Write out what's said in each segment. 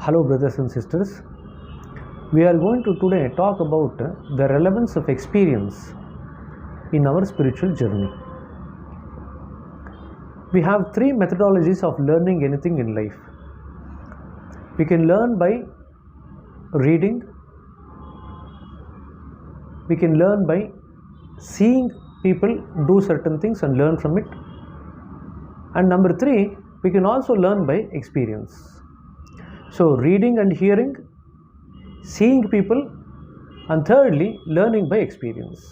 Hello brothers and sisters, we are going to today talk about the relevance of experience in our spiritual journey. We have three methodologies of learning anything in life. We can learn by reading, we can learn by seeing people do certain things and learn from it, and number three, we can also learn by experience. So reading and hearing, seeing people, and thirdly learning by experience.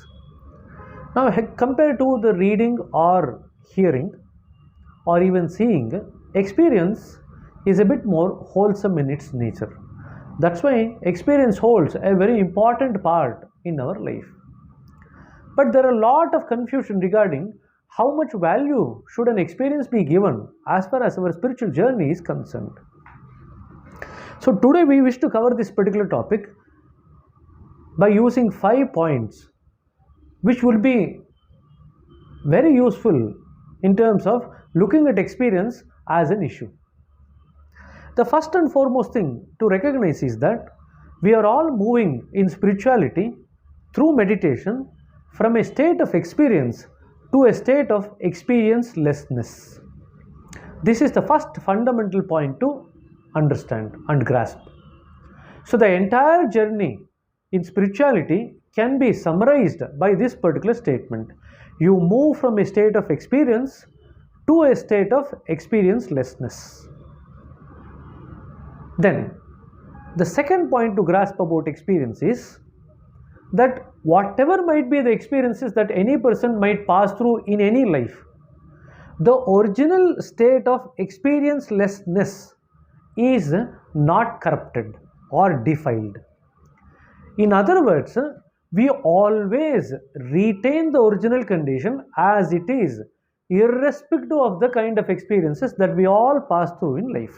Now compared to the reading or hearing or even seeing, experience is a bit more wholesome in its nature. That's why experience holds a very important part in our life. But there are a lot of confusion regarding how much value should an experience be given as far as our spiritual journey is concerned. So today we wish to cover this particular topic by using 5 points which will be very useful in terms of looking at experience as an issue. The first and foremost thing to recognize is that we are all moving in spirituality through meditation from a state of experience to a state of experiencelessness. This is the first fundamental point to understand and grasp. So the entire journey in spirituality can be summarized by this particular statement. You move from a state of experience to a state of experiencelessness. Then the second point to grasp about experience is that whatever might be the experiences that any person might pass through in any life, the original state of experiencelessness is not corrupted or defiled. In other words, we always retain the original condition as it is, irrespective of the kind of experiences that we all pass through in life.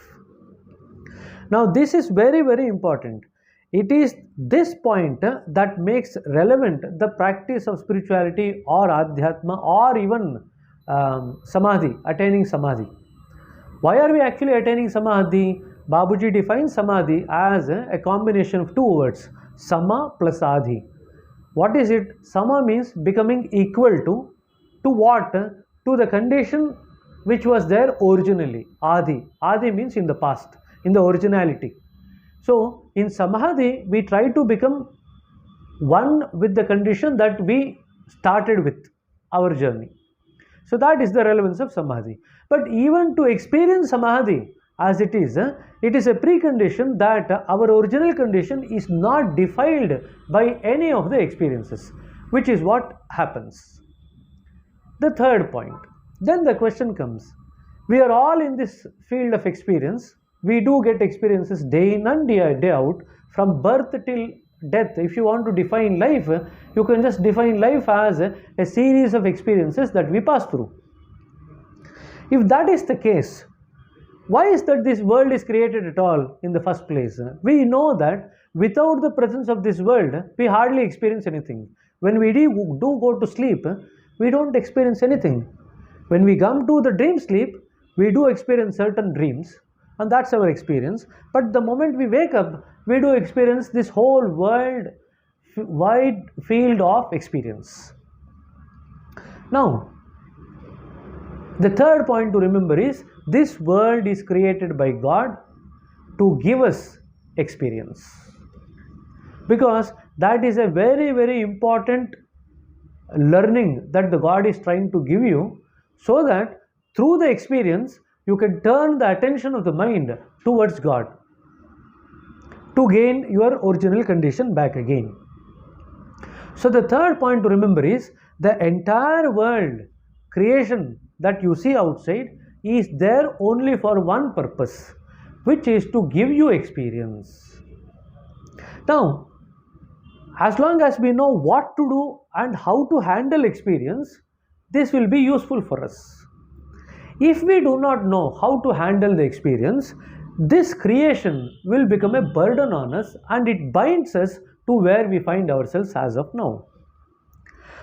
Now this is very, very important. It is this point that makes relevant the practice of spirituality or adhyatma or even samadhi, attaining samadhi. Why are we actually attaining samadhi? Babuji defines samadhi as a combination of two words, sama plus adi. What is it? Sama means becoming equal to what? To the condition which was there originally. Adi. Adi means in the past, in the originality. So in samadhi we try to become one with the condition that we started with our journey. So that is the relevance of samadhi. But even to experience samadhi as it is a precondition that our original condition is not defiled by any of the experiences, which is what happens. The third point. Then the question comes, we are all in this field of experience. We do get experiences day in and day out, from birth till death. If you want to define life, you can just define life as a series of experiences that we pass through. If that is the case, why is that this world is created at all in the first place? We know that without the presence of this world, we hardly experience anything. When we do go to sleep, we don't experience anything. When we come to the dream sleep, we do experience certain dreams, and that's our experience. But the moment we wake up, we do experience this whole world, wide field of experience. Now, the third point to remember is this world is created by God to give us experience, because that is a very, very important learning that the God is trying to give you, so that through the experience you can turn the attention of the mind towards God to gain your original condition back again. So the third point to remember is the entire world creation that you see outside is there only for one purpose, which is to give you experience. Now, as long as we know what to do and how to handle experience, this will be useful for us. If we do not know how to handle the experience, this creation will become a burden on us and it binds us to where we find ourselves as of now.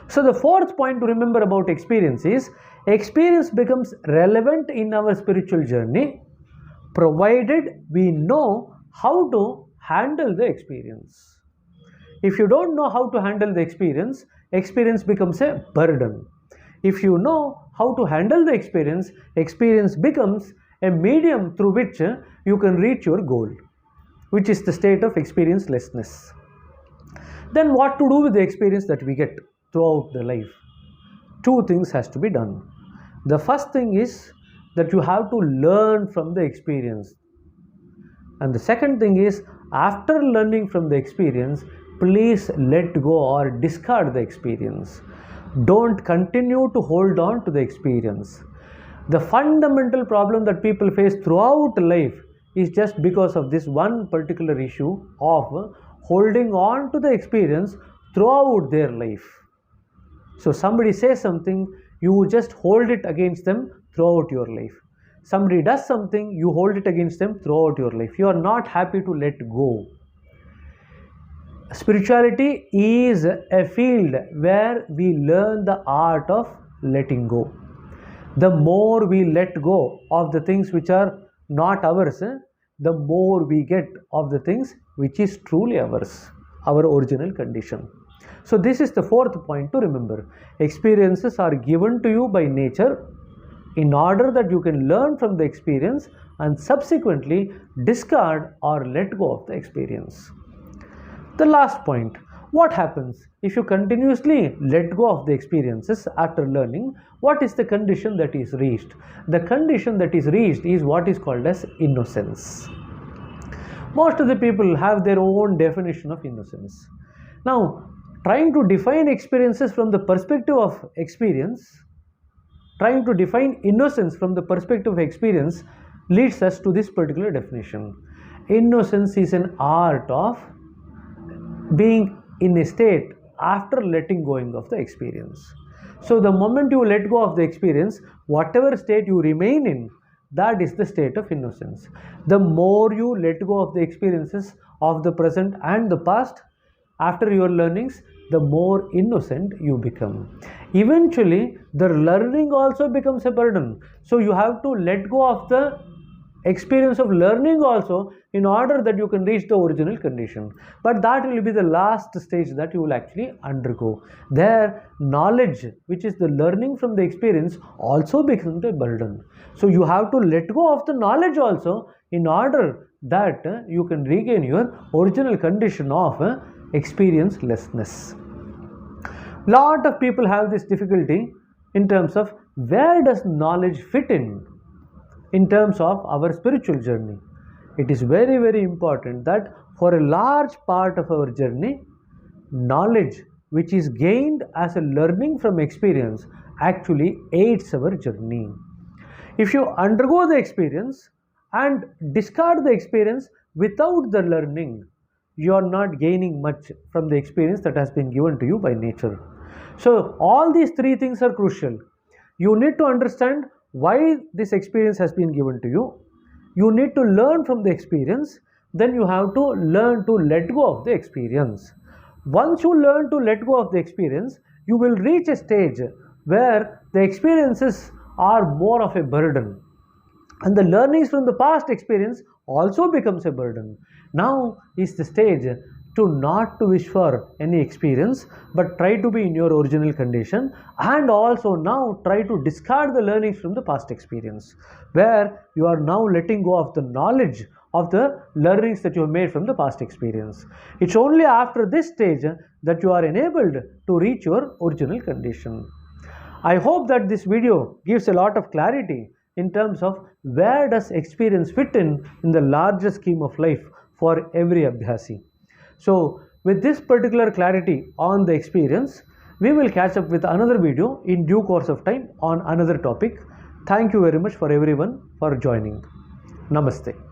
So the fourth point to remember about experience is, experience becomes relevant in our spiritual journey provided we know how to handle the experience. If you don't know how to handle the experience, experience becomes a burden. If you know how to handle the experience, experience becomes a medium through which you can reach your goal, which is the state of experiencelessness. Then what to do with the experience that we get throughout the life? Two things has to be done. The first thing is that you have to learn from the experience. And the second thing is, after learning from the experience, please let go or discard the experience. Don't continue to hold on to the experience. The fundamental problem that people face throughout life is just because of this one particular issue of holding on to the experience throughout their life. So somebody says something, you just hold it against them throughout your life. Somebody does something, you hold it against them throughout your life. You are not happy to let go. Spirituality is a field where we learn the art of letting go. The more we let go of the things which are not ours, the more we get of the things which is truly ours, our original condition. So this is the fourth point to remember. Experiences are given to you by nature in order that you can learn from the experience and subsequently discard or let go of the experience. The last point, what happens if you continuously let go of the experiences after learning? What is the condition that is reached? The condition that is reached is what is called as innocence. Most of the people have their own definition of innocence. Now, trying to define experiences from the perspective of experience, trying to define innocence from the perspective of experience leads us to this particular definition. Innocence is an art of being in a state after letting go of the experience. So the moment you let go of the experience, whatever state you remain in, that is the state of innocence. The more you let go of the experiences of the present and the past after your learnings, the more innocent you become. Eventually, the learning also becomes a burden. So you have to let go of the experience of learning also in order that you can reach the original condition. But that will be the last stage that you will actually undergo. There, knowledge, which is the learning from the experience, also becomes a burden. So you have to let go of the knowledge also in order that you can regain your original condition of experiencelessness. Lot of people have this difficulty in terms of where does knowledge fit in terms of our spiritual journey. It is very, very important that for a large part of our journey, knowledge which is gained as a learning from experience actually aids our journey. If you undergo the experience and discard the experience without the learning, you are not gaining much from the experience that has been given to you by nature. So all these three things are crucial. You need to understand why this experience has been given to you. You need to learn from the experience. Then you have to learn to let go of the experience. Once you learn to let go of the experience, you will reach a stage where the experiences are more of a burden. And the learnings from the past experience also becomes a burden. Now is the stage to not to wish for any experience, but try to be in your original condition, and also now try to discard the learnings from the past experience, where you are now letting go of the knowledge of the learnings that you have made from the past experience. It's only after this stage that you are enabled to reach your original condition. I hope that this video gives a lot of clarity in terms of where does experience fit in the larger scheme of life for every Abhyasi. So with this particular clarity on the experience, we will catch up with another video in due course of time on another topic. Thank you very much for everyone for joining. Namaste.